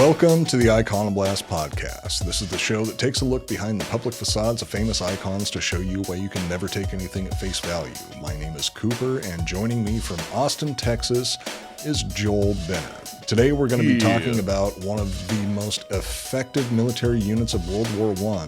Welcome to the Iconoblast podcast. This is the show that takes a look behind the public facades of famous icons to show you why you can never take anything at face value. My name is Cooper, and joining me from Austin, Texas is Joel Benner. Today we're going to be talking about one of the most effective military units of World War I,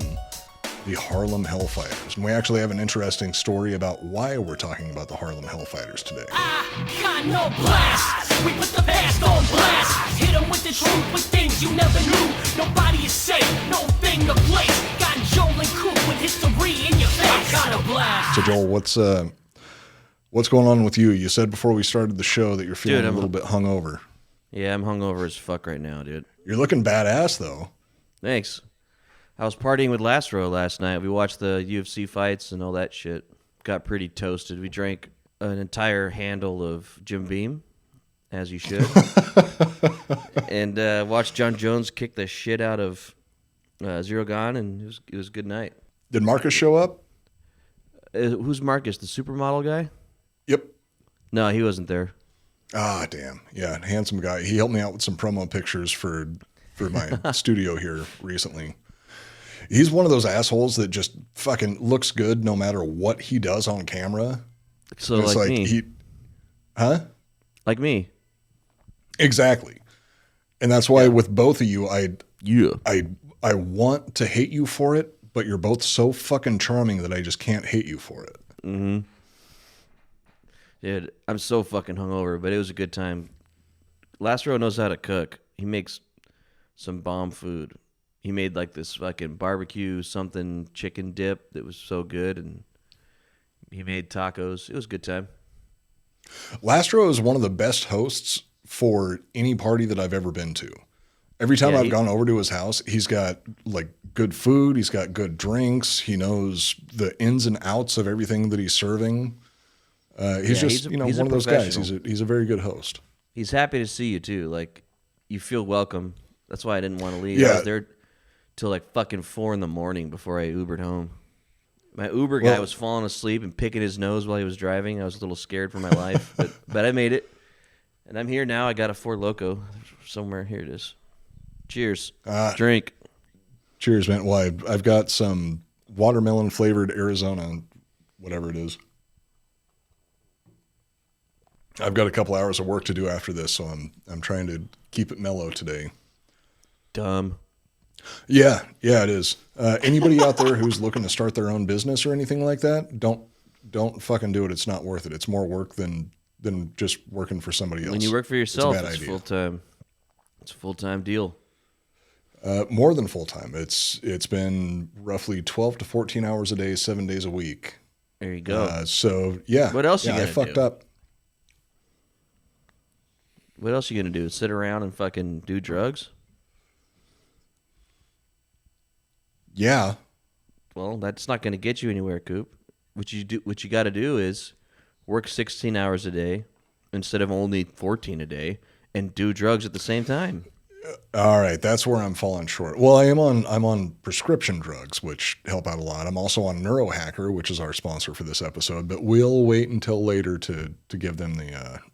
the Harlem Hellfighters. And we actually have an interesting story about why we're talking about the Harlem Hellfighters today. Iconoblast! We put the past on blast! Hit them with the truth, with things you never knew. Nobody is safe, no thing to place. Got Joel and Coop with history in your face. Iconoblast! So Joel, what's going on with you? You said before we started the show that you're feeling a little bit hungover. Yeah, I'm hungover as fuck right now, dude. You're looking badass, though. Thanks. I was partying with Last Row last night. We watched the UFC fights and all that shit. Got pretty toasted. We drank an entire handle of Jim Beam, as you should. And watched John Jones kick the shit out of Zero Gone, and it was a good night. Did Marcus show up? Who's Marcus, the supermodel guy? Yep. No, he wasn't there. Ah, damn. Yeah, handsome guy. He helped me out with some promo pictures for my studio here recently. He's one of those assholes that just fucking looks good no matter what he does on camera. So like me. Like me. Exactly. And that's why with both of you, I want to hate you for it, but you're both so fucking charming that I just can't hate you for it. Mm-hmm. Dude, I'm so fucking hungover, but it was a good time. Last Row knows how to cook. He makes some bomb food. He made like this fucking barbecue something chicken dip that was so good, and he made tacos. It was a good time. Lastro is one of the best hosts for any party that I've ever been to. Every time I've gone over to his house, he's got like good food. He's got good drinks. He knows the ins and outs of everything that he's serving. He's one of those guys. He's a very good host. He's happy to see you too. Like, you feel welcome. That's why I didn't want to leave. Yeah. I was there till like fucking 4 a.m. before I Ubered home. My Uber guy was falling asleep and picking his nose while he was driving. I was a little scared for my life, but I made it. And I'm here now. I got a Four Loko somewhere. Here it is. Cheers. Drink. Cheers, man. Well, I've got some watermelon flavored Arizona, whatever it is. I've got a couple hours of work to do after this, so I'm trying to keep it mellow today. Dumb. Yeah, it is. Anybody out there who's looking to start their own business or anything like that, don't fucking do it. It's not worth it. It's more work than just working for somebody else. When you work for yourself, it's full time. It's a full time deal. More than full time. It's been roughly 12 to 14 hours a day, 7 days a week. There you go. So yeah. What else you gonna I fucked do? up. What else you gonna do? Sit around and fucking do drugs? Yeah. Well, that's not going to get you anywhere, Coop. What you got to do is work 16 hours a day instead of only 14 a day, and do drugs at the same time. All right, that's where I'm falling short. Well, I'm on prescription drugs, which help out a lot. I'm also on Neurohacker, which is our sponsor for this episode, but we'll wait until later to give them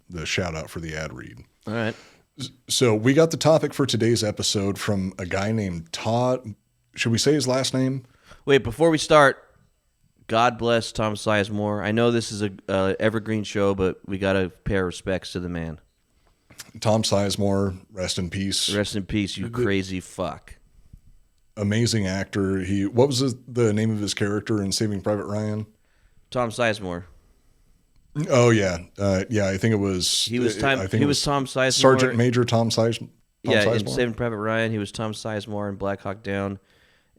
the shout out for the ad read. All right. So we got the topic for today's episode from a guy named Todd. Should we say his last name? Wait, before we start, God bless Tom Sizemore. I know this is a evergreen show, but we got to pay our respects to the man. Tom Sizemore, rest in peace. Rest in peace, you crazy fuck. Amazing actor. What was the name of his character in Saving Private Ryan? Tom Sizemore. Oh yeah, I think it was. He was Tom Sizemore. Sergeant Major Tom Sizemore. In Saving Private Ryan, he was Tom Sizemore in Black Hawk Down,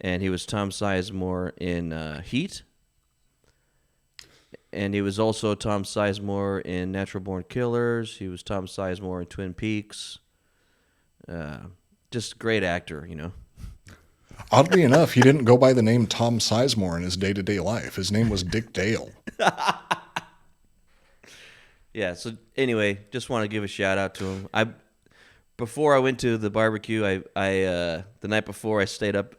and he was Tom Sizemore in Heat. And he was also Tom Sizemore in Natural Born Killers. He was Tom Sizemore in Twin Peaks. Just a great actor, you know. Oddly enough, he didn't go by the name Tom Sizemore in his day-to-day life. His name was Dick Dale. Yeah, so anyway, just want to give a shout out to him. Before I went to the barbecue, the night before I stayed up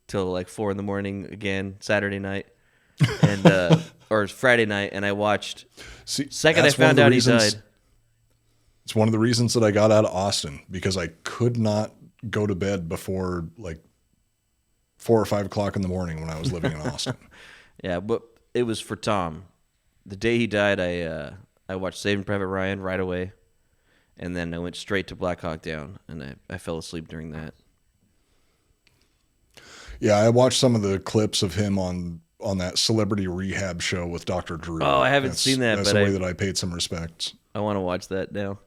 till like 4 a.m. again, Saturday night. And or Friday night, and I watched. Second I found out he died. It's one of the reasons that I got out of Austin, because I could not go to bed before like 4 or 5 o'clock in the morning when I was living in Austin. Yeah, but it was for Tom. The day he died, I watched Saving Private Ryan right away, and then I went straight to Black Hawk Down, and I fell asleep during that. Yeah, I watched some of the clips of him on that celebrity rehab show with Dr. Drew. Oh, I haven't seen that, That's but the way that I paid some respects. I want to watch that now.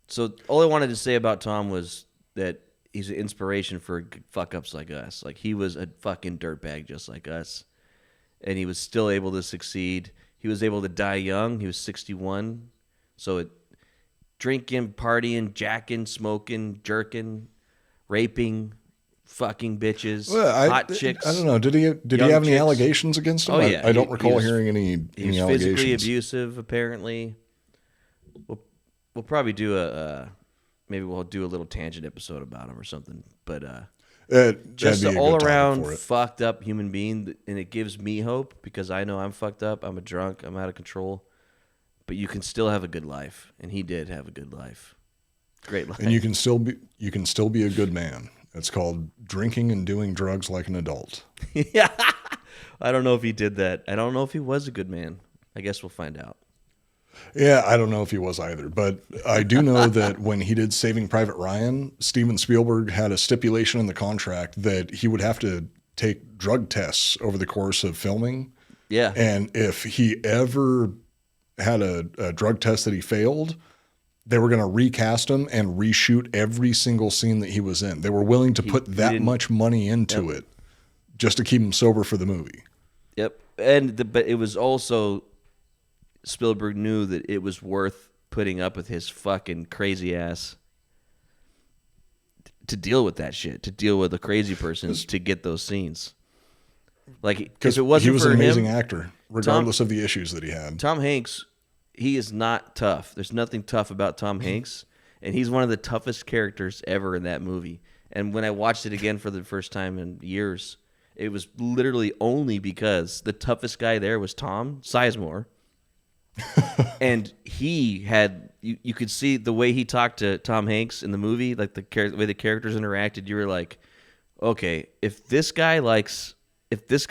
So all I wanted to say about Tom was that he's an inspiration for fuck-ups like us. Like, he was a fucking dirtbag just like us, and he was still able to succeed. He was able to die young. He was 61. So drinking, partying, jacking, smoking, jerking, raping, fucking bitches, hot chicks. I don't know. Did he have any chicks. allegations against him? Oh, yeah. I don't recall was, hearing any he was allegations. physically abusive, apparently. We'll probably do maybe we'll do a little tangent episode about him or something. But just an all-around fucked up human being, and it gives me hope because I know I'm fucked up. I'm a drunk. I'm out of control. But you can still have a good life, and he did have a good life. Great life. And you can still be a good man. It's called drinking and doing drugs like an adult. Yeah. I don't know if he did that. I don't know if he was a good man. I guess we'll find out. Yeah, I don't know if he was either, but I do know that when he did Saving Private Ryan, Steven Spielberg had a stipulation in the contract that he would have to take drug tests over the course of filming. Yeah. And if he ever had a drug test that he failed, they were going to recast him and reshoot every single scene that he was in. They were willing to put that much money into it just to keep him sober for the movie. Yep. But it was also, Spielberg knew that it was worth putting up with his fucking crazy ass to deal with that shit, to deal with a crazy person to get those scenes. Like, because it wasn't he was for an amazing him, actor, regardless of the issues that he had. Tom Hanks, he is not tough. There's nothing tough about Tom Hanks, and he's one of the toughest characters ever in that movie. And when I watched it again for the first time in years, it was literally only because the toughest guy there was Tom Sizemore. And he had, you could see the way he talked to Tom Hanks in the movie, like the way the characters interacted. You were like, okay, if this guy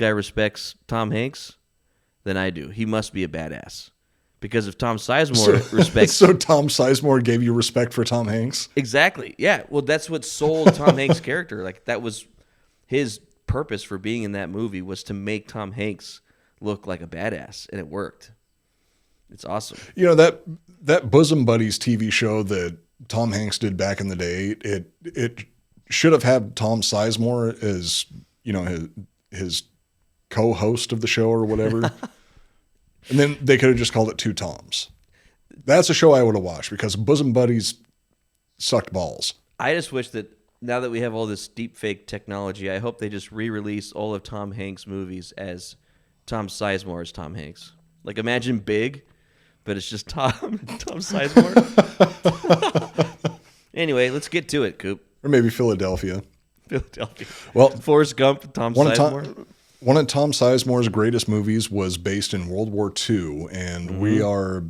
respects Tom Hanks, then I do. He must be a badass. Because if Tom Sizemore respects... So Tom Sizemore gave you respect for Tom Hanks? Exactly. Yeah. Well, that's what sold Tom Hanks' character. Like, that was his purpose for being in that movie, was to make Tom Hanks look like a badass, and it worked. It's awesome. You know, that Bosom Buddies TV show that Tom Hanks did back in the day, it should have had Tom Sizemore as, you know, his co-host of the show or whatever. And then they could have just called it Two Toms. That's a show I would have watched because Bosom Buddies sucked balls. I just wish that now that we have all this deep fake technology, I hope they just re-release all of Tom Hanks' movies as Tom Sizemore as Tom Hanks. Like, imagine Big, but it's just Tom Sizemore. Anyway, let's get to it, Coop. Or maybe Philadelphia. Well, Forrest Gump, Tom Sizemore. One of Tom Sizemore's greatest movies was based in World War II, and we are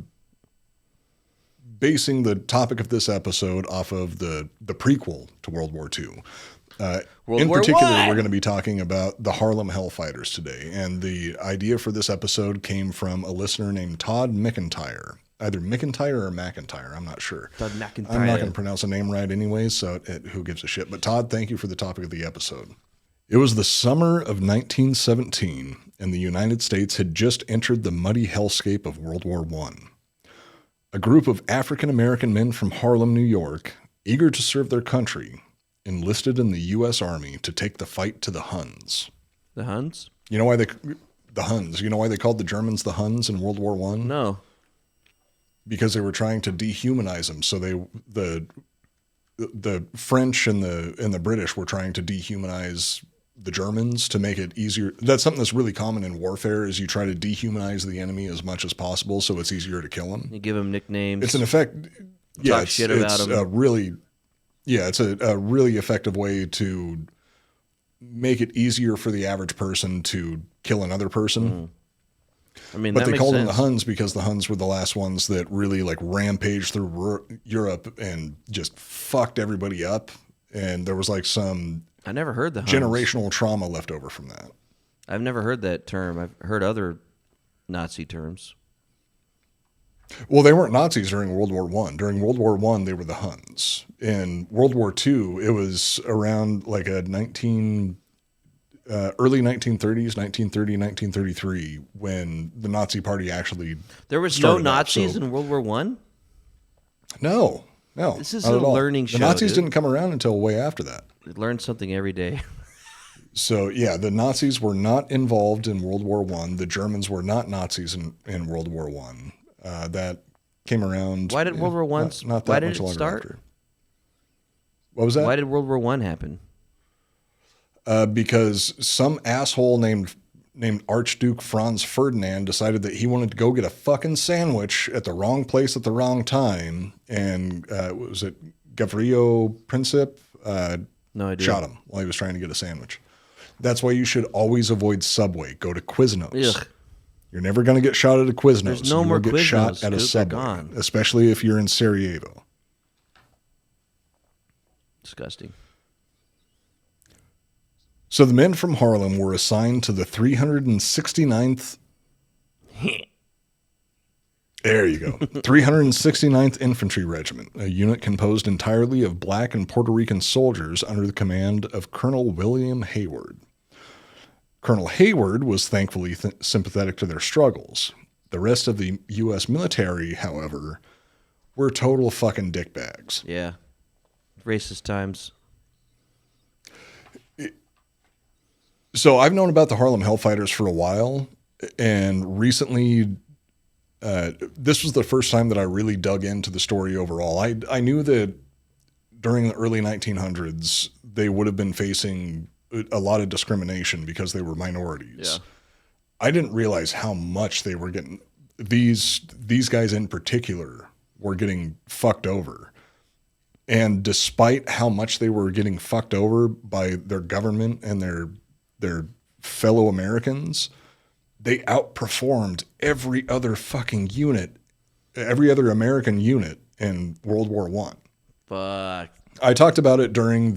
basing the topic of this episode off of the prequel to World War II. In particular, we're going to be talking about the Harlem Hellfighters today, and the idea for this episode came from a listener named Todd McIntyre. Either McIntyre or McIntyre, I'm not sure. Todd McIntyre. I'm not going to pronounce the name right anyway, so who gives a shit. But Todd, thank you for the topic of the episode. It was the summer of 1917, and the United States had just entered the muddy hellscape of World War I. A group of African-American men from Harlem, New York, eager to serve their country, enlisted in the U.S. Army to take the fight to the Huns. The Huns? You know why the Huns? You know why they called the Germans the Huns in World War I? No. Because they were trying to dehumanize them. So the French and the British were trying to dehumanize the Germans to make it easier. That's something that's really common in warfare, is you try to dehumanize the enemy as much as possible so it's easier to kill them. You give them nicknames. It's an effect. Yeah, talk shit about them. It's a really effective way to make it easier for the average person to kill another person. I mean, but that they makes called sense. them the Huns because the Huns were the last ones that really like rampaged through Europe and just fucked everybody up. and there was like some I never heard the Huns. generational trauma left over from that. I've never heard that term. I've heard other Nazi terms. Well, they weren't Nazis during World War One. During World War One, they were the Huns. In World War Two, it was around like a early 1930s, 1930, 1933, when the Nazi Party actually There was no started up. Nazis So- in World War One? No. This is not a at all. learning show, The Nazis dude. didn't come around until way after that. Learn something every day. So yeah, the Nazis were not involved in World War One. The Germans were not Nazis in World War One. That came around. Why did World War One? Not that Why did much it longer start? after. What was that? Why did World War One happen? Because some asshole named Archduke Franz Ferdinand decided that he wanted to go get a fucking sandwich at the wrong place at the wrong time, and was it Gavrilo Princip? No idea. Shot him while he was trying to get a sandwich. That's why you should always avoid Subway. Go to Quiznos. Ugh. You're never going to get shot at a Quiznos. There's no You more will get Quiznos, shot at Scoop. a They're Subway, gone. especially if you're in Sarajevo. Disgusting. So the men from Harlem were assigned to the 369th. There you go. 369th Infantry Regiment, a unit composed entirely of black and Puerto Rican soldiers under the command of Colonel William Hayward. Colonel Hayward was thankfully sympathetic to their struggles. The rest of the U.S. military, however, were total fucking dickbags. Yeah. Racist times. So I've known about the Harlem Hellfighters for a while, and recently, this was the first time that I really dug into the story overall. I knew that during the early 1900s, they would have been facing a lot of discrimination because they were minorities. Yeah. I didn't realize how much they were getting, these guys in particular were getting fucked over. And despite how much they were getting fucked over by their government and their fellow Americans, they outperformed every other fucking unit, every other American unit in World War One. Fuck. I talked about it during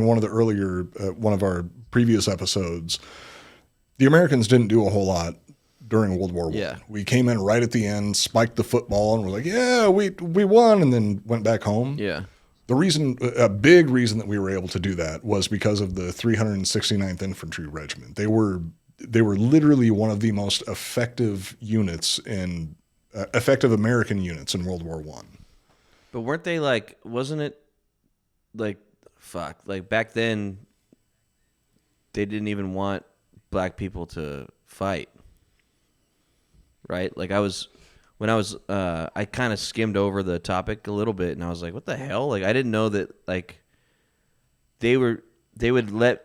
one of the earlier one of our previous episodes. The Americans didn't do a whole lot during World War Yeah. One. We came in right at the end, spiked the football, and we're like, "Yeah, we won," and then went back home. Yeah. A big reason that we were able to do that was because of the 369th Infantry Regiment. They were literally one of the most effective units effective American units in World War One. But weren't they like, wasn't it like, fuck, like back then they didn't even want black people to fight, right? Like I kind of skimmed over the topic a little bit and I was like, what the hell? Like I didn't know that like they would let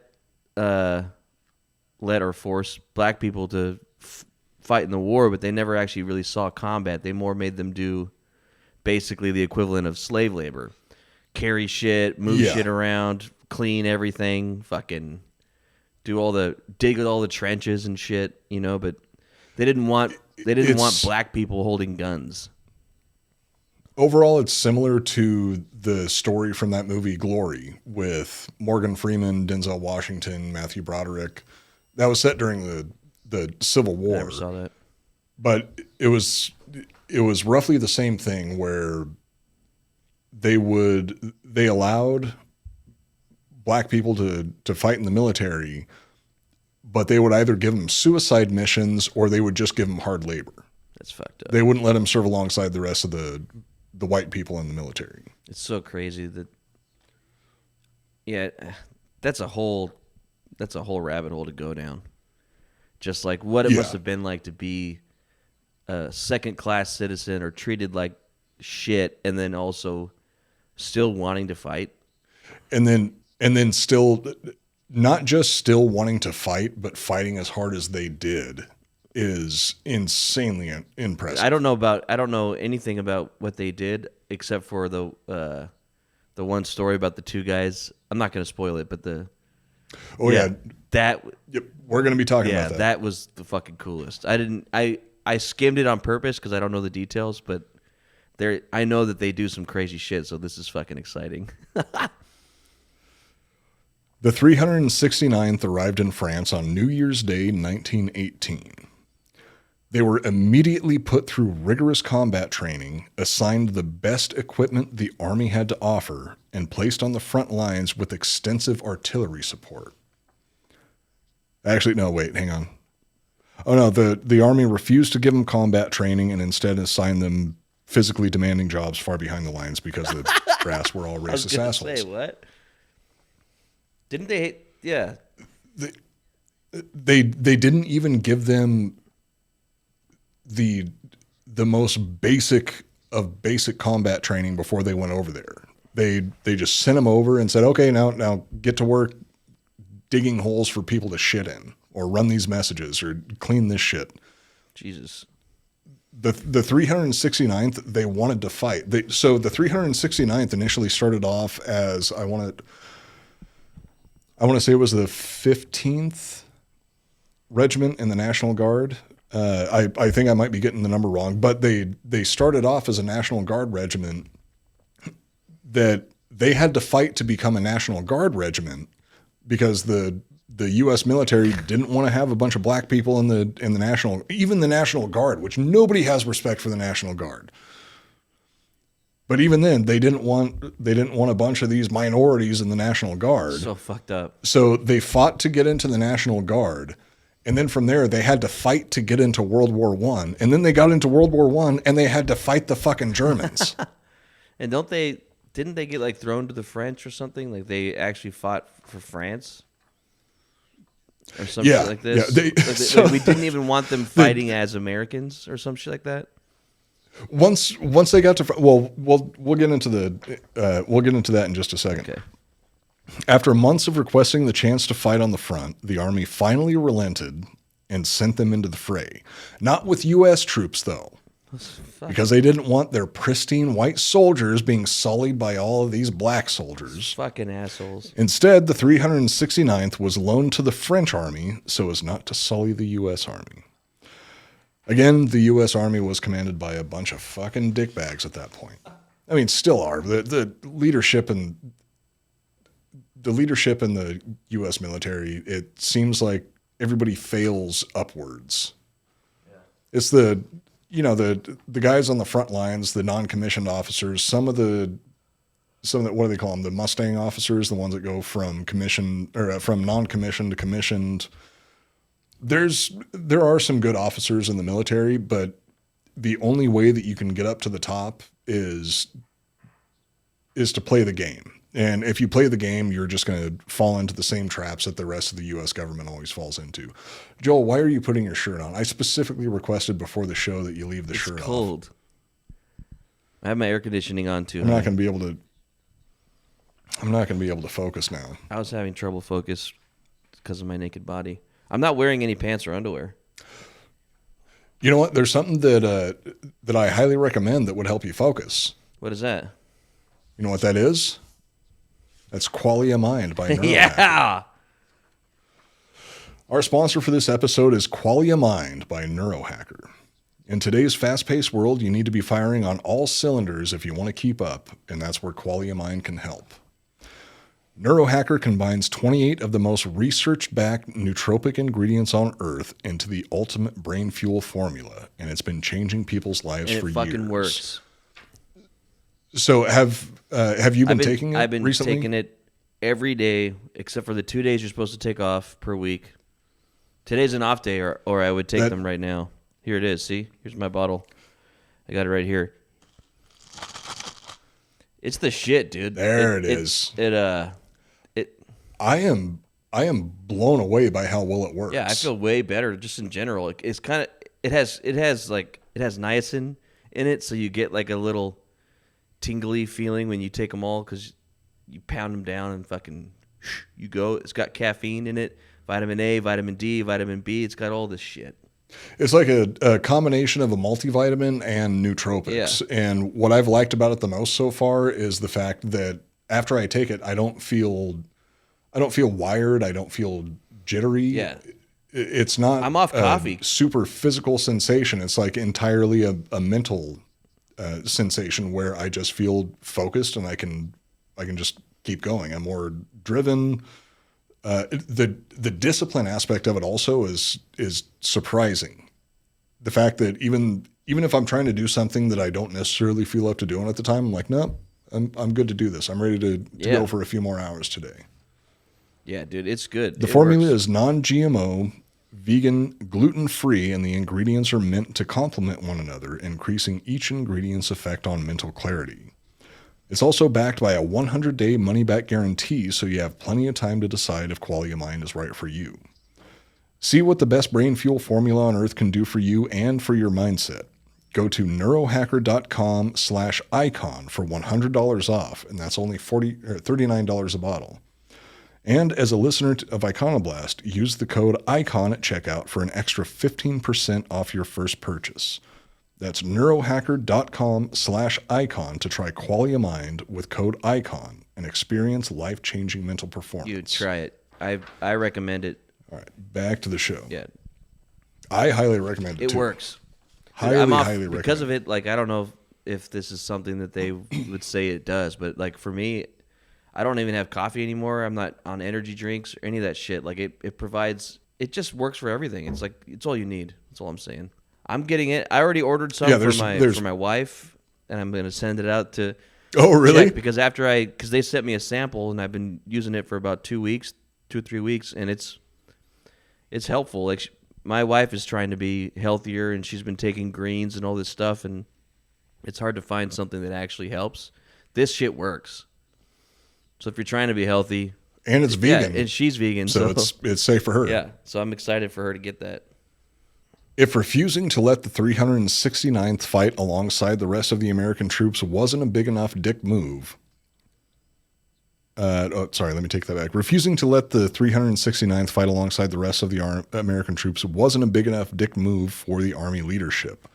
or force black people to fight in the war, but they never actually really saw combat. They more made them do basically the equivalent of slave labor. Carry shit, move shit around, clean everything, fucking dig all the trenches and shit, you know, but they didn't want black people holding guns. Overall, it's similar to the story from that movie Glory with Morgan Freeman, Denzel Washington, Matthew Broderick. That was set during the Civil War. I never saw that. But it was roughly the same thing where they allowed black people to fight in the military, but they would either give them suicide missions or they would just give them hard labor. That's fucked up. They wouldn't let them serve alongside the rest of the white people in the military. It's so crazy that, yeah, that's a whole rabbit hole to go down. Just like what it must have been like to be a second-class citizen or treated like shit, and then also still wanting to fight. And then still, not just still wanting to fight, but fighting as hard as they did is insanely impressive. I don't know anything about what they did except for the one story about the two guys. I'm not going to spoil it, but we're going to be talking about that. That was the fucking coolest. I skimmed it on purpose because I don't know the details, but I know that they do some crazy shit, so this is fucking exciting. The 369th arrived in France on New Year's Day, 1918. They were immediately put through rigorous combat training, assigned the best equipment the Army had to offer, and placed on the front lines with extensive artillery support. Actually, no, wait, hang on. Oh no, the Army refused to give them combat training and instead assigned them physically demanding jobs far behind the lines because the brass were all racist assholes. Say what? Didn't they? Yeah. They didn't even give them the most basic of basic combat training before they went over there. They just sent them over and said, okay, now get to work digging holes for people to shit in, or run these messages, or clean this shit. Jesus. The 369th, they wanted to fight. So the 369th initially started off as, I want to say it was the 15th Regiment in the National Guard. I think I might be getting the number wrong, but they started off as a National Guard regiment that they had to fight to become a National Guard regiment because the U.S. military didn't want to have a bunch of black people in the National Guard, which nobody has respect for the National Guard. But even then, they didn't want a bunch of these minorities in the National Guard. So fucked up. So they fought to get into the National Guard, and then from there they had to fight to get into World War I. And then they got into World War I, and they had to fight the fucking Germans. And didn't they get like thrown to the French or something? Like they actually fought for France or something like this. Yeah, like we didn't even want them fighting as Americans or some shit like that. Once they got to, we'll get into that in just a second. Okay. After months of requesting the chance to fight on the front, the Army finally relented and sent them into the fray. Not with U.S. troops, though, because they didn't want their pristine white soldiers being sullied by all of these black soldiers. Fucking assholes. Instead, the 369th was loaned to the French Army so as not to sully the U.S. Army. Again, the U.S. Army was commanded by a bunch of fucking dickbags at that point. I mean, still are. The leadership in the U.S. military, it seems like everybody fails upwards. Yeah. It's the guys on the front lines, the non-commissioned officers, some of the what do they call them? The Mustang officers, the ones that go from from non-commissioned to commissioned. There are some good officers in the military, but the only way that you can get up to the top is to play the game. And if you play the game, you're just going to fall into the same traps that the rest of the U.S. government always falls into. Joel, why are you putting your shirt on? I specifically requested before the show that you leave the shirt off. It's cold. I have my air conditioning on too. I'm not going to be able to focus now. I was having trouble focus because of my naked body. I'm not wearing any pants or underwear. You know what? There's something that I highly recommend that would help you focus. What is that? You know what that is? That's Qualia Mind by Neurohacker. Yeah. Our sponsor for this episode is Qualia Mind by Neurohacker. In today's fast-paced world, you need to be firing on all cylinders if you want to keep up, and that's where Qualia Mind can help. Neurohacker combines 28 of the most research-backed nootropic ingredients on Earth into the ultimate brain fuel formula, and it's been changing people's lives for years. It fucking works. So have you been taking it I've been recently? taking it every day, except for the 2 days you're supposed to take off per week. Today's an off day, or I would take them right now. Here it is. See? Here's my bottle. I got it right here. It's the shit, dude. There it is. I am blown away by how well it works. Yeah, I feel way better just in general. It's kind of it has niacin in it, so you get like a little tingly feeling when you take them all because you pound them down and fucking you go. It's got caffeine in it, vitamin A, vitamin D, vitamin B. It's got all this shit. It's like a combination of a multivitamin and nootropics. Yeah. And what I've liked about it the most so far is the fact that after I take it, I don't feel wired. I don't feel jittery. Yeah. It's not. I'm off coffee. Super physical sensation. It's like entirely a mental sensation where I just feel focused and I can just keep going. I'm more driven. The discipline aspect of it also is surprising. The fact that even if I'm trying to do something that I don't necessarily feel up to doing at the time, I'm like, no, I'm good to do this. I'm ready to go for a few more hours today. Yeah, dude, it's good. The formula is non-GMO, vegan, gluten-free, and the ingredients are meant to complement one another, increasing each ingredient's effect on mental clarity. It's also backed by a 100-day money-back guarantee, so you have plenty of time to decide if Qualia Mind is right for you. See what the best brain fuel formula on earth can do for you and for your mindset. Go to neurohacker.com/icon for $100 off, and that's only $39 a bottle. And as a listener of Iconoblast, use the code ICON at checkout for an extra 15% off your first purchase. That's neurohacker.com/icon to try Qualia Mind with code ICON and experience life-changing mental performance. You try it. I recommend it. All right, back to the show. Yeah. I highly recommend it too. It works. Highly recommend because of it. Like, I don't know if this is something that they would say it does, but like for me, I don't even have coffee anymore. I'm not on energy drinks or any of that shit. Like it provides, it just works for everything. It's like, it's all you need. That's all I'm saying. I'm getting it. I already ordered some for my wife, and I'm going to send it out to. Oh, really? Because because they sent me a sample, and I've been using it for about 2 or 3 weeks, and it's helpful. Like my wife is trying to be healthier, and she's been taking greens and all this stuff, and it's hard to find something that actually helps. This shit works. So if you're trying to be healthy, and it's vegan, and she's vegan, so it's safe for her. Yeah, so I'm excited for her to get that. If refusing to let the 369th fight alongside the rest of the American troops wasn't a big enough dick move. Let me take that back. Refusing to let the 369th fight alongside the rest of the American troops wasn't a big enough dick move for the Army leadership.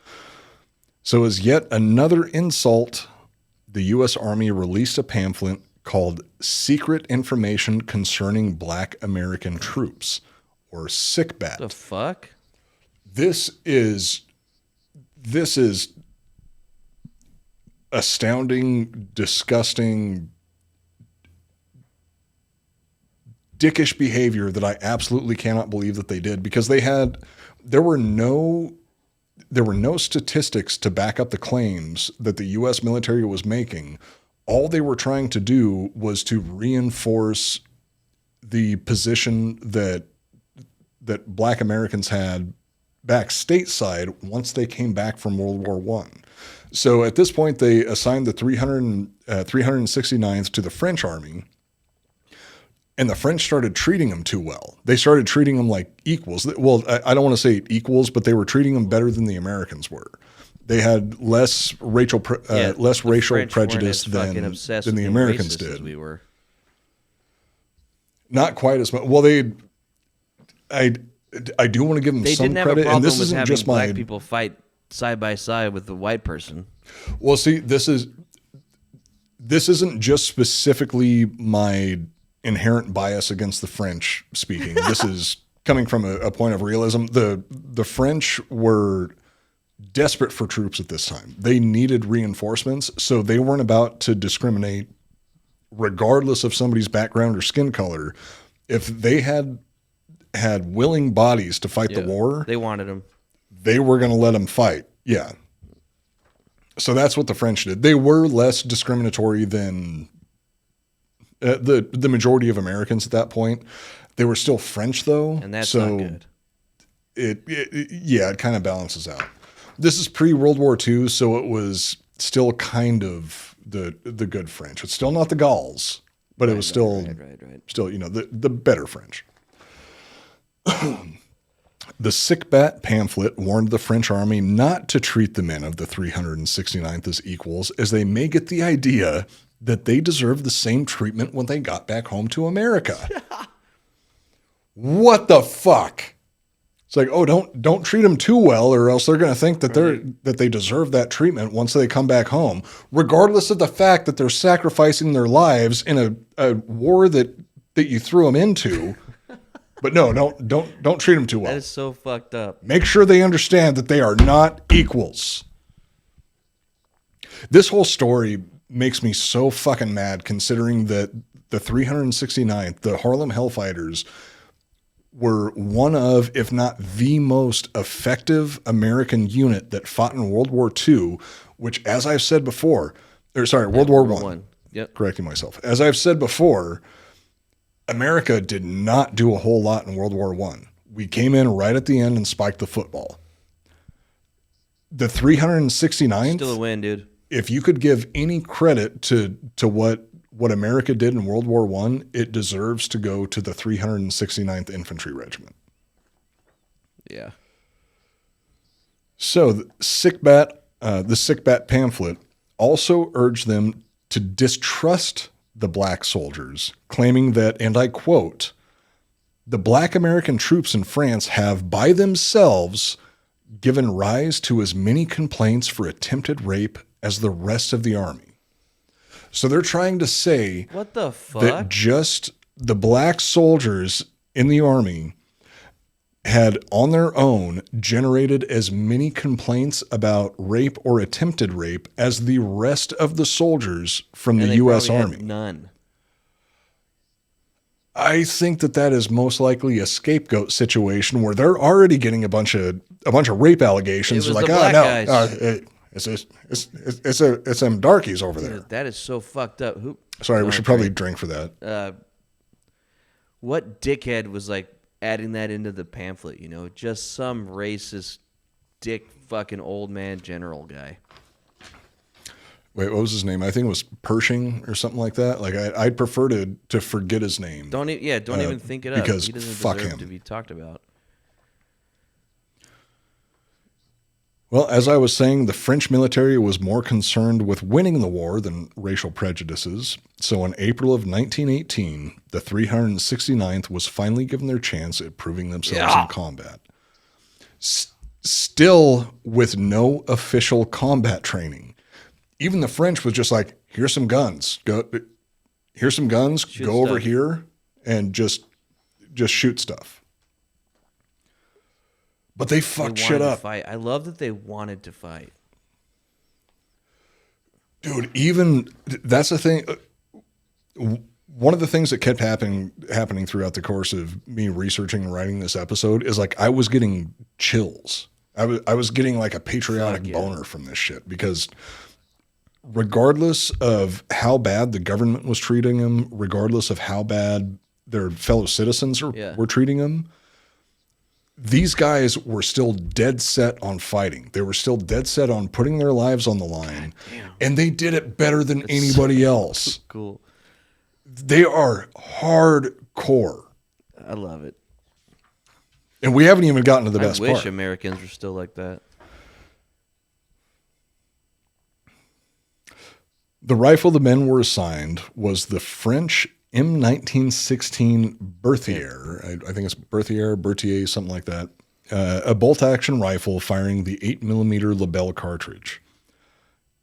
So as yet another insult, the U.S. Army released a pamphlet called Secret Information Concerning Black American Troops, or SICBAT. The fuck? This is astounding, disgusting, dickish behavior that I absolutely cannot believe that they did, because there were no statistics to back up the claims that the U.S. military was making. All they were trying to do was to reinforce the position that Black Americans had back stateside once they came back from World War I. So at this point, they assigned the 369th to the French Army, and the French started treating them too well. They started treating them like equals. Well, I don't want to say equals, but they were treating them better than the Americans were. They had less racial prejudice than the Americans did. As we were. Not quite as much. Well, I do want to give them some credit, and this isn't just black people fight side by side with the white person. Well, see, this isn't just specifically my inherent bias against the French speaking. This is coming from a point of realism. The French were desperate for troops at this time. They needed reinforcements, so they weren't about to discriminate regardless of somebody's background or skin color. If they had willing bodies to fight the war, they wanted them. They were going to let them fight. Yeah. So that's what the French did. They were less discriminatory than the majority of Americans at that point. They were still French, though. And that's not good. It kind of balances out. This is pre-World War II, so it was still kind of the good French. It's still not the Gauls, but it was still the better French. The SICBAT pamphlet warned the French army not to treat the men of the 369th as equals, as they may get the idea that they deserve the same treatment when they got back home to America. What the fuck? It's like, oh, don't treat them too well, or else they're going to think that that they deserve that treatment once they come back home, regardless of the fact that they're sacrificing their lives in a war that you threw them into. But no, don't treat them too well. That is so fucked up. Make sure they understand that they are not equals. This whole story makes me so fucking mad, considering that the 369th, the Harlem Hellfighters, were one of, if not the most effective American unit that fought in World War II, which, as I've said before, World War I. Yep. Correcting myself. As I've said before, America did not do a whole lot in World War I. We came in right at the end and spiked the football. The 369th, Still a win, dude. if you could give any credit to what America did in World War I, it deserves to go to the 369th Infantry Regiment. Yeah. So the sickbat pamphlet also urged them to distrust the black soldiers, claiming that, and I quote, "The black American troops in France have by themselves given rise to as many complaints for attempted rape as the rest of the army." So they're trying to say What the fuck? that just the black soldiers in the army had on their own generated as many complaints about rape or attempted rape as the rest of the soldiers from And the they U.S. probably Army. had none. I think that is most likely a scapegoat situation where they're already getting a bunch of rape allegations. It was They're like, the oh black no, guys." it's them darkies over there. Dude, that is so fucked up. Sorry, we No, should it's probably right. drink for that. What dickhead was like adding that into the pamphlet? You know, just some racist dick fucking old man general guy. Wait, what was his name? I think it was Pershing or something like that. Like I'd prefer to forget his name. Don't even think it up because he doesn't fuck deserve him. to be talked about. Well, as I was saying, the French military was more concerned with winning the war than racial prejudices. So in April of 1918, the 369th was finally given their chance at proving themselves in combat. Still with no official combat training. Even the French was just like, here's some guns. Here's some guns. Shoot Go over stuff. here and just shoot stuff. But they fucked They shit wanted to up. fight. I love that they wanted to fight. Dude, even that's the thing. One of the things that kept happening throughout the course of me researching and writing this episode is like I was getting chills. I was getting like a patriotic Fuck yeah. boner from this shit because regardless of how bad the government was treating them, regardless of how bad their fellow citizens were treating them, these guys were still dead set on fighting. They were still dead set on putting their lives on the line, and they did it better than anybody else. Cool. They are hardcore, I love it. and we haven't even gotten to the best I wish part. Americans were still like that. The rifle the men were assigned was the French M1916 Berthier. I think it's Berthier, something like that. A bolt-action rifle firing the 8mm Lebel cartridge.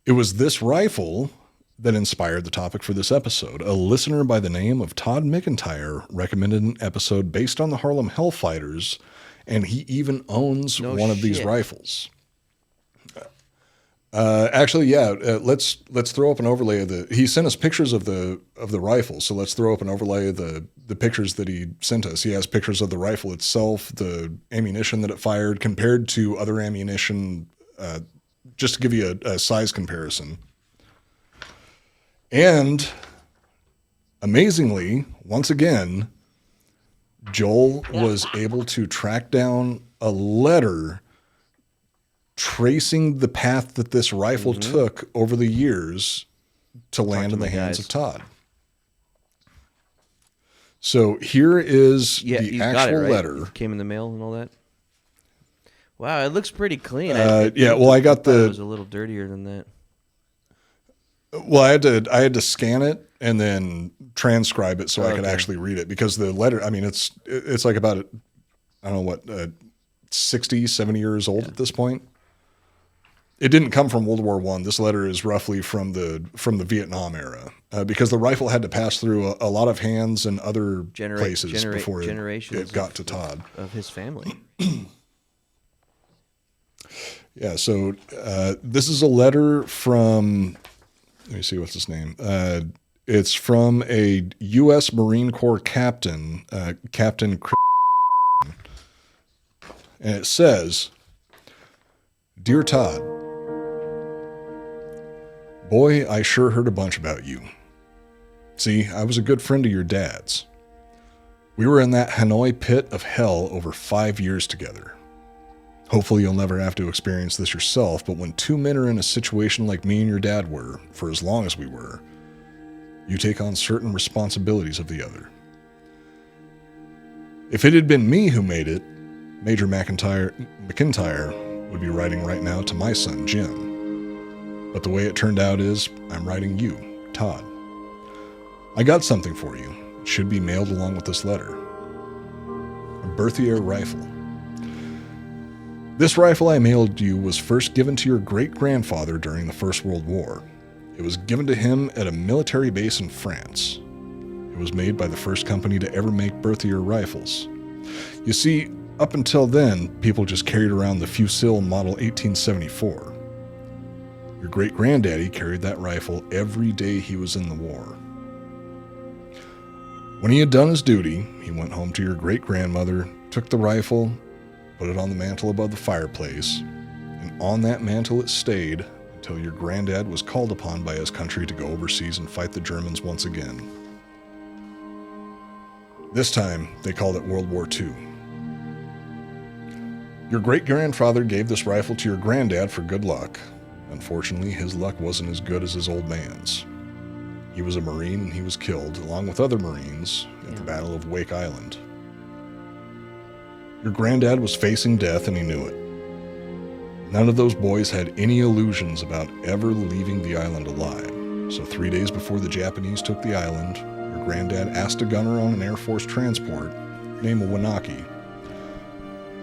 It was this rifle that inspired the topic for this episode. A listener by the name of Todd McIntyre recommended an episode based on the Harlem Hellfighters, and he even owns one of these rifles. Let's throw up an overlay of he sent us pictures of the rifle. So let's throw up an overlay of the pictures that he sent us. He has pictures of the rifle itself, the ammunition that it fired compared to other ammunition, just to give you a size comparison. And amazingly, once again, Joel was able to track down a letter tracing the path that this rifle took over the years to land in the hands of Todd. So here is the actual letter. It came in the mail and all that. Wow, it looks pretty clean. I got it was a little dirtier than that. Well, I had to scan it and then transcribe it so I could actually read it because the letter, I mean, it's like about, I don't know what, 60, 70 years old at this point. It didn't come from World War I. This letter is roughly from the Vietnam era because the rifle had to pass through a lot of hands and other places before it got to Todd. Of his family. Yeah, so this is a letter from, let me see, what's his name? It's from a U.S. Marine Corps captain, Captain Chris, and it says, Dear Todd, boy, I sure heard a bunch about you. See, I was a good friend of your dad's. We were in that Hanoi pit of hell over 5 years together. Hopefully you'll never have to experience this yourself, but when two men are in a situation like me and your dad were, for as long as we were, you take on certain responsibilities of the other. If it had been me who made it, Major McIntyre would be writing right now to my son, Jim. But the way it turned out is, I'm writing you, Todd. I got something for you. It should be mailed along with this letter. A Berthier rifle. This rifle I mailed you was first given to your great-grandfather during the First World War. It was given to him at a military base in France. It was made by the first company to ever make Berthier rifles. You see, up until then, people just carried around the Fusil Model 1874. Your great-granddaddy carried that rifle every day he was in the war. When he had done his duty, he went home to your great-grandmother, took the rifle, put it on the mantle above the fireplace, and on that mantle it stayed until your granddad was called upon by his country to go overseas and fight the Germans once again. This time, they called it World War II. Your great-grandfather gave this rifle to your granddad for good luck. Unfortunately, his luck wasn't as good as his old man's. He was a Marine and he was killed, along with other Marines, at the Battle of Wake Island. Your granddad was facing death and he knew it. None of those boys had any illusions about ever leaving the island alive. So 3 days before the Japanese took the island, your granddad asked a gunner on an Air Force transport, named Wanaki,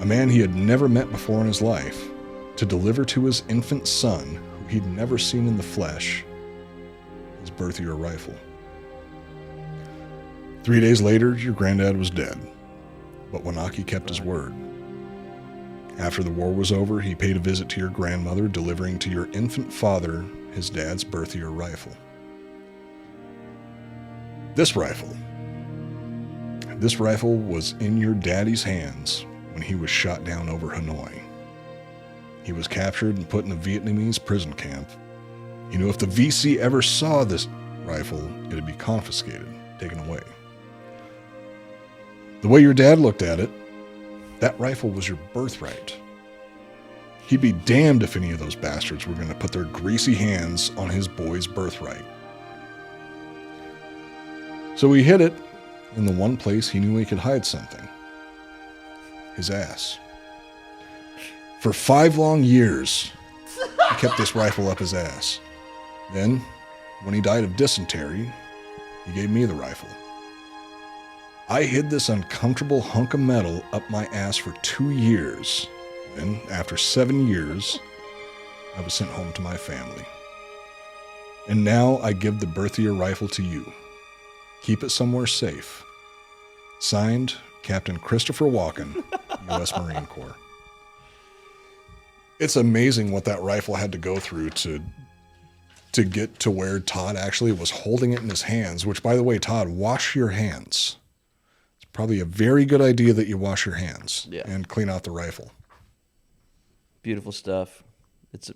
a man he had never met before in his life, to deliver to his infant son, who he'd never seen in the flesh, his Berthier rifle. 3 days later, your granddad was dead. But Wanaki kept his word. After the war was over, he paid a visit to your grandmother, delivering to your infant father his dad's Berthier rifle. This rifle was in your daddy's hands when he was shot down over Hanoi. He was captured and put in a Vietnamese prison camp. He knew if the VC ever saw this rifle, it'd be confiscated, taken away. The way your dad looked at it, that rifle was your birthright. He'd be damned if any of those bastards were going to put their greasy hands on his boy's birthright. So he hid it in the one place he knew he could hide something. His ass. For 5 long years, he kept this rifle up his ass. Then, when he died of dysentery, he gave me the rifle. I hid this uncomfortable hunk of metal up my ass for 2 years. Then, after 7 years, I was sent home to my family. And now I give the Berthier rifle to you. Keep it somewhere safe. Signed, Captain Christopher Walken, U.S. Marine Corps. It's amazing what that rifle had to go through to get to where Todd actually was holding it in his hands, which, by the way, Todd, wash your hands. It's probably a very good idea that you wash your hands and clean out the rifle. Beautiful stuff. It's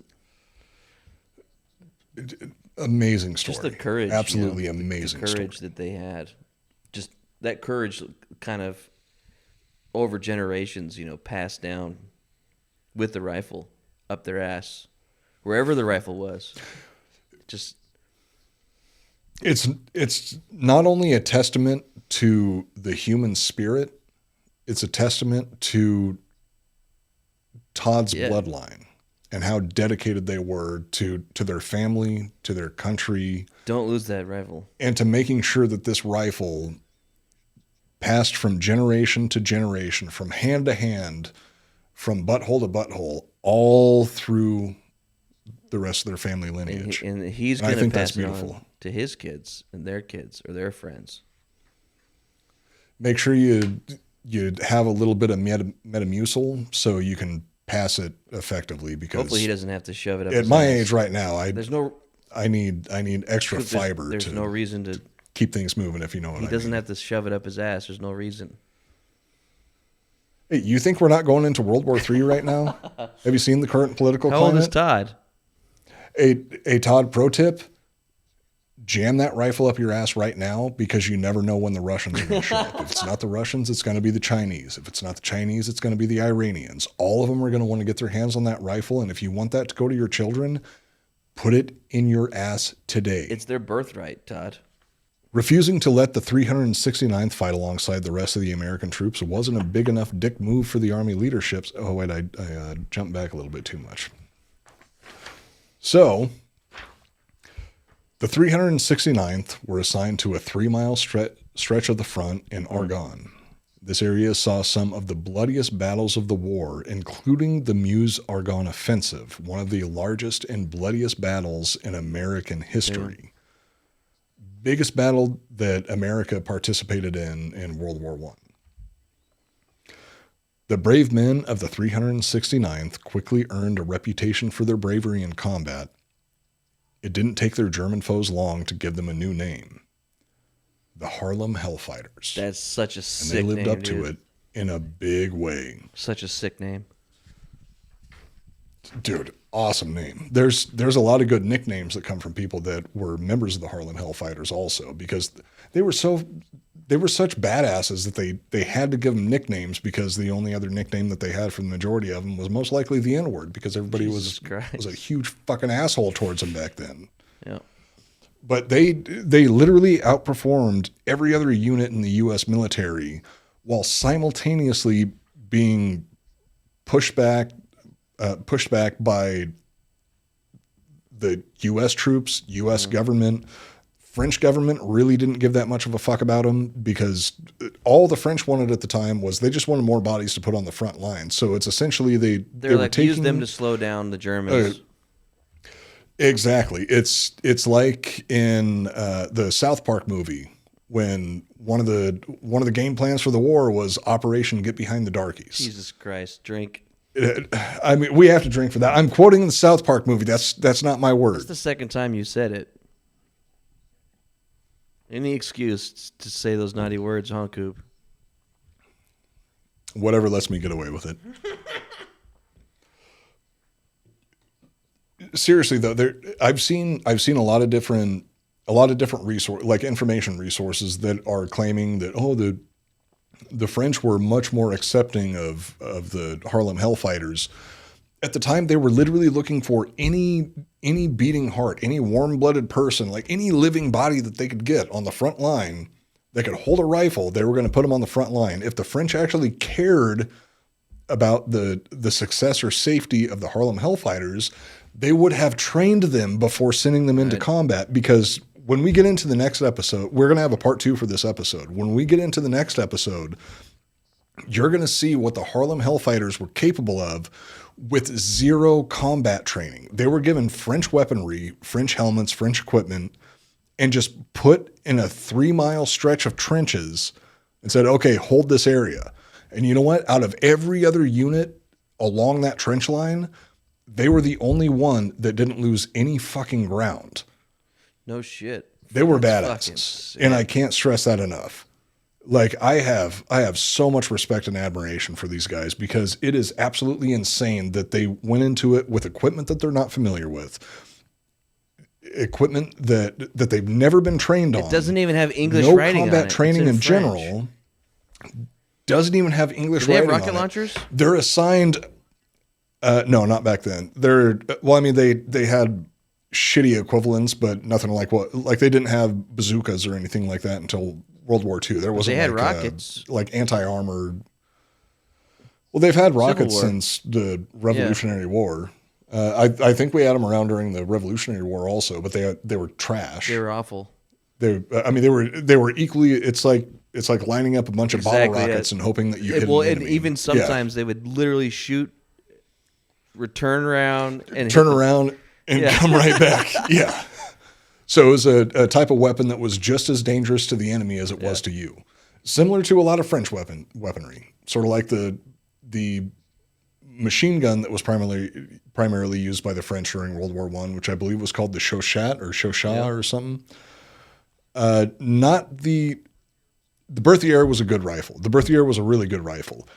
amazing story. just the courage. Absolutely amazing the courage story. that they had. Just that courage kind of over generations, passed down with the rifle up their ass, wherever the rifle was. Just it's not only a testament to the human spirit, it's a testament to Todd's bloodline and how dedicated they were to their family, to their country. Don't lose that rifle. And to making sure that this rifle passed from generation to generation, from hand to hand, from butthole to butthole, all through the rest of their family lineage. And he's going to pass it on to his kids and their kids or their friends. Make sure you have a little bit of Metamucil so you can pass it effectively because Hopefully he doesn't have to shove it up at his my ass. age right now, I need extra There's- fiber There's to no reason to. keep things moving, if you know what I He mean. doesn't have to shove it up his ass. There's no reason. Hey, you think we're not going into World War III right now? Have you seen the current political How climate? old is Todd? A Todd pro tip: jam that rifle up your ass right now because you never know when the Russians are going to show up. If it's not the Russians, it's going to be the Chinese. If it's not the Chinese, it's going to be the Iranians. All of them are going to want to get their hands on that rifle, and if you want that to go to your children, put it in your ass today. It's their birthright, Todd. Refusing to let the 369th fight alongside the rest of the American troops wasn't a big enough dick move for the Army leaderships. Oh, wait, I jumped back a little bit too much. So, the 369th were assigned to a 3-mile stretch of the front in Argonne. This area saw some of the bloodiest battles of the war, including the Meuse-Argonne Offensive, one of the largest and bloodiest battles in American history. Biggest battle that America participated in World War I. The brave men of the 369th quickly earned a reputation for their bravery in combat. It didn't take their German foes long to give them a new name. The Harlem Hellfighters. That's such a And sick they lived name, up to dude. it in a big way. Such a sick name. Dude, awesome name. There's a lot of good nicknames that come from people that were members of the Harlem Hellfighters also, because they were such badasses that they had to give them nicknames, because the only other nickname that they had for the majority of them was most likely the N-word, because everybody was a huge fucking asshole towards them back then. Yeah. But they literally outperformed every other unit in the U.S. military while simultaneously being pushed back by the U.S. troops, U.S. government. French government really didn't give that much of a fuck about them, because all the French wanted at the time was they just wanted more bodies to put on the front line. So it's essentially they They're were like, taking, use them to slow down the Germans. Exactly. It's like in the South Park movie when one of the game plans for the war was Operation Get Behind the Darkies. Jesus Christ, drink. I mean, we have to drink for that. I'm quoting the South Park movie. That's not my word. That's the second time you said it. Any excuse to say those naughty words, huh, Coop? Whatever lets me get away with it. Seriously though, I've seen a lot of different information resources that are claiming that the French were much more accepting of the Harlem Hellfighters. At the time, they were literally looking for any beating heart, any warm-blooded person, like any living body that they could get on the front line that could hold a rifle. They were going to put them on the front line. If the French actually cared about the success or safety of the Harlem Hellfighters, they would have trained them before sending them into combat. Because when we get into the next episode, we're going to have a part 2 for this episode. When we get into the next episode, you're going to see what the Harlem Hellfighters were capable of with zero combat training. They were given French weaponry, French helmets, French equipment, and just put in a 3-mile stretch of trenches and said, okay, hold this area. And you know what? Out of every other unit along that trench line, they were the only one that didn't lose any fucking ground. No shit. They were That's badasses. And I can't stress that enough. Like I have so much respect and admiration for these guys, because it is absolutely insane that they went into it with equipment that they're not familiar with. Equipment that they've never been trained on. It doesn't even have English no writing on it. combat It's training in French. general. Doesn't even have English Do they have writing rocket on it. launchers? They're assigned. No, not back then. They had shitty equivalents, but nothing like they didn't have bazookas or anything like that until World War II. There wasn't. They had rockets, like anti-armor. Well, they've had rockets War. since the Revolutionary War. I think we had them around during the Revolutionary War also, but they were trash. They were awful. They were equally. It's like lining up a bunch of bottle rockets and hoping that you hit an and enemy. even sometimes they would literally shoot, turn around and come right back. Yeah. So it was a type of weapon that was just as dangerous to the enemy as it was to you. Similar to a lot of French weaponry. Sort of like the machine gun that was primarily used by the French during World War I, which I believe was called the Chauchat or Chauchat or something. Not the Berthier was a good rifle. The Berthier was a really good rifle.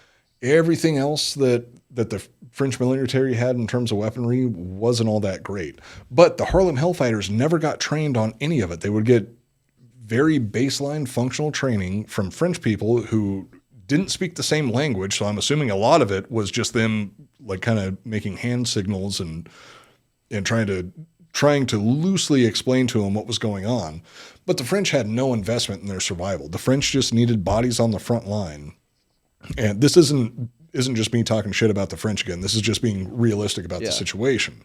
Everything else that the French military had in terms of weaponry wasn't all that great. But the Harlem Hellfighters never got trained on any of it. They would get very baseline functional training from French people who didn't speak the same language. So I'm assuming a lot of it was just them like kind of making hand signals and trying to loosely explain to them what was going on. But the French had no investment in their survival. The French just needed bodies on the front line. And this isn't just me talking shit about the French again. This is just being realistic about the situation.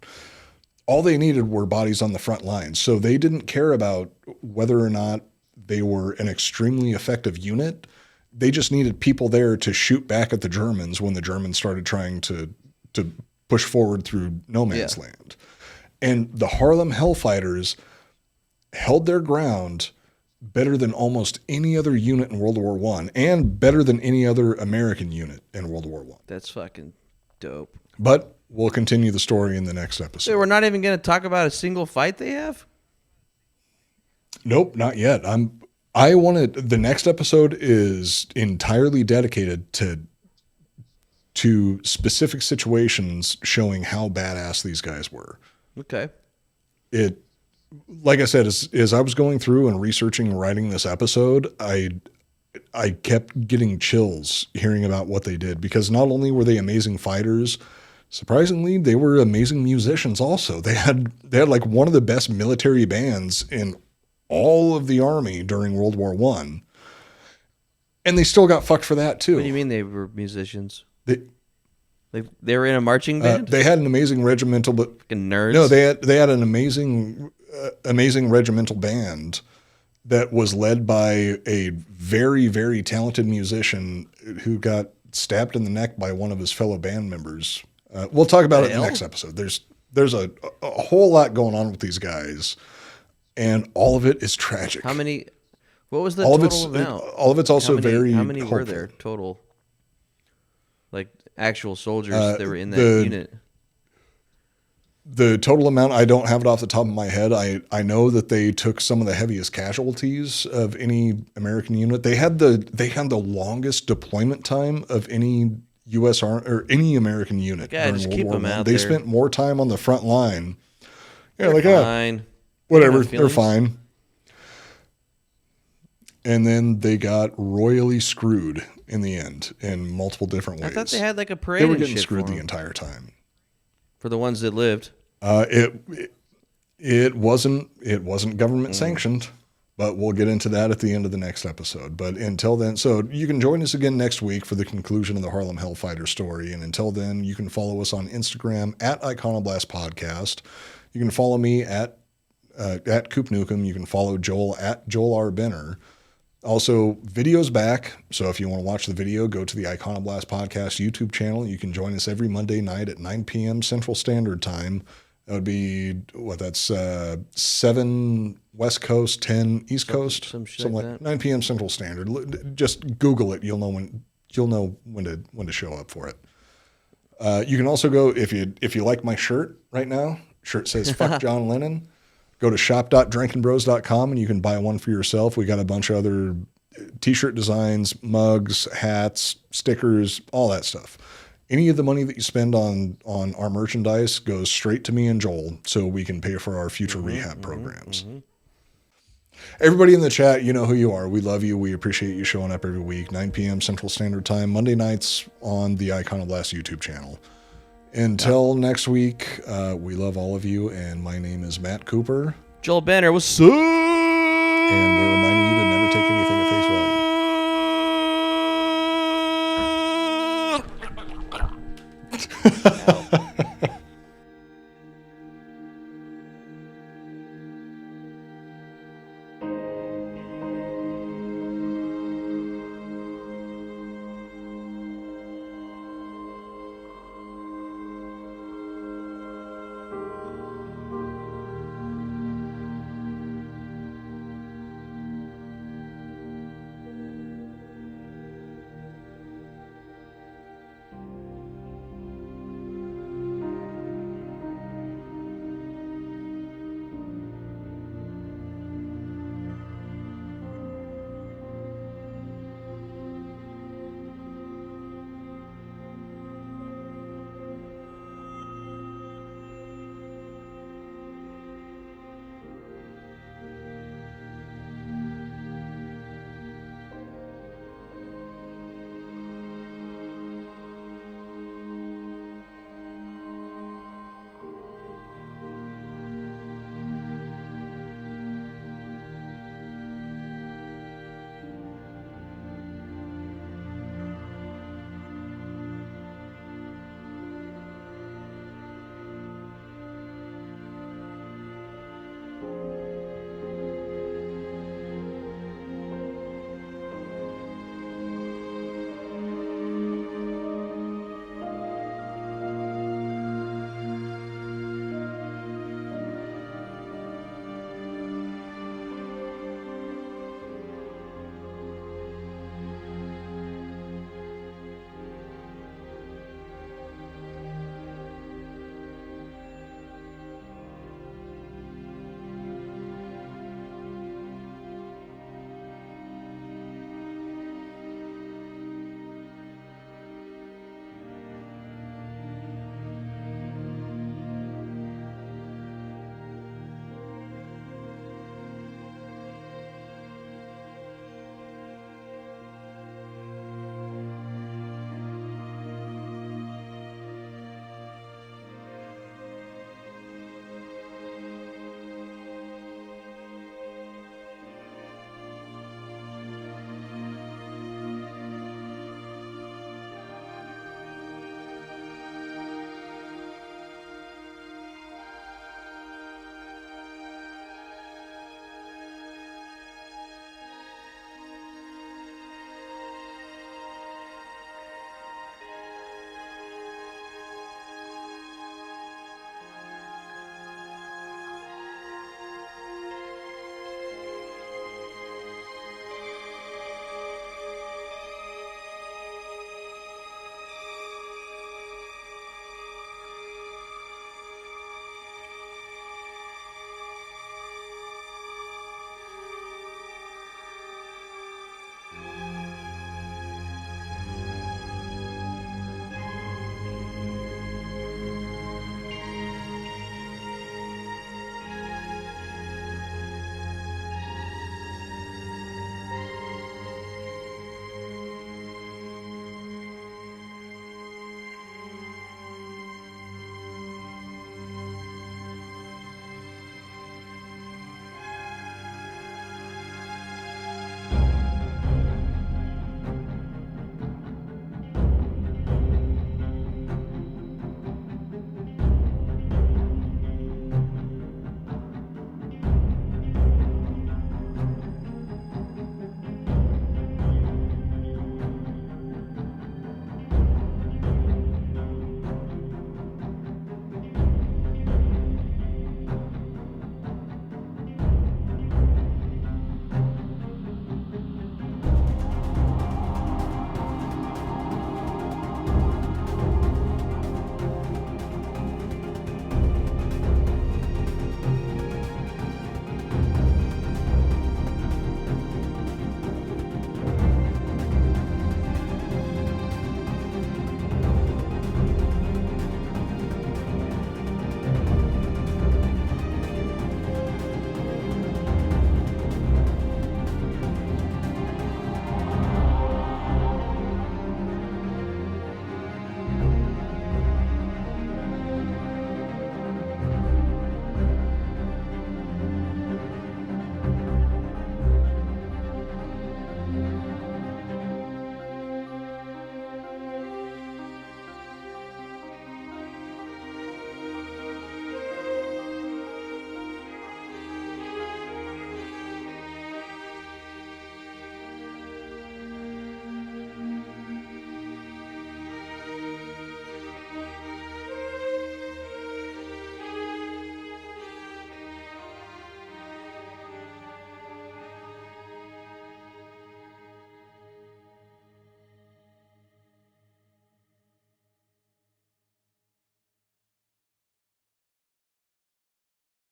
All they needed were bodies on the front lines. So they didn't care about whether or not they were an extremely effective unit. They just needed people there to shoot back at the Germans when the Germans started trying to push forward through no man's land. And the Harlem Hellfighters held their ground better than almost any other unit in World War I and better than any other American unit in World War I. That's fucking dope. But we'll continue the story in the next episode. So we're not even going to talk about a single fight they have? Nope, not yet. The next episode is entirely dedicated to specific situations showing how badass these guys were. Okay. Like I said, as I was going through and researching and writing this episode, I kept getting chills hearing about what they did, because not only were they amazing fighters, surprisingly, they were amazing musicians also. They had like one of the best military bands in all of the army during World War I. And they still got fucked for that too. What do you mean they were musicians? They were in a marching band? They had an amazing regimental, but fucking nerds. No, they had an amazing regimental band that was led by a very, very talented musician who got stabbed in the neck by one of his fellow band members. We'll talk about it in the next episode. There's a whole lot going on with these guys, and all of it is tragic. How many? What was the total amount? All of it's also very. How many hopeful. were there total? Like actual soldiers that were in that unit. The total amount, I don't have it off the top of my head. I know that they took some of the heaviest casualties of any American unit. They had the longest deployment time of any U.S. Army or any American unit during World War I. They spent more time on the front line. Yeah, They're fine. Whatever, they're fine. And then they got royally screwed in the end in multiple different ways. I thought they had like a parade. They were getting screwed the entire time. For the ones that lived. It wasn't government sanctioned, but we'll get into that at the end of the next episode. But until then, so you can join us again next week for the conclusion of the Harlem Hellfighter story. And until then, you can follow us on Instagram at Iconoblast Podcast. You can follow me at Coop Nukem. You can follow Joel at Joel R. Benner. Also, video's back. So if you want to watch the video, go to the Iconoblast Podcast YouTube channel. You can join us every Monday night at 9 p.m. Central Standard Time. That would be, that's 7 West Coast, 10 East Coast. Something like that. 9 p.m. Central Standard. Just Google it. You'll know when to show up for it. You can also go, if you like my shirt right now, shirt says Fuck John Lennon. Go to shop.drinkingbros.com and you can buy one for yourself. We got a bunch of other t-shirt designs, mugs, hats, stickers, all that stuff. Any of the money that you spend on our merchandise goes straight to me and Joel so we can pay for our future rehab programs. Mm-hmm. Everybody in the chat, you know who you are. We love you. We appreciate you showing up every week, 9 p.m. Central Standard Time, Monday nights on the Iconoblast YouTube channel. Until next week, we love all of you, and my name is Matt Cooper. Joel Banner, what's up? And we're reminding you to never take anything at face value.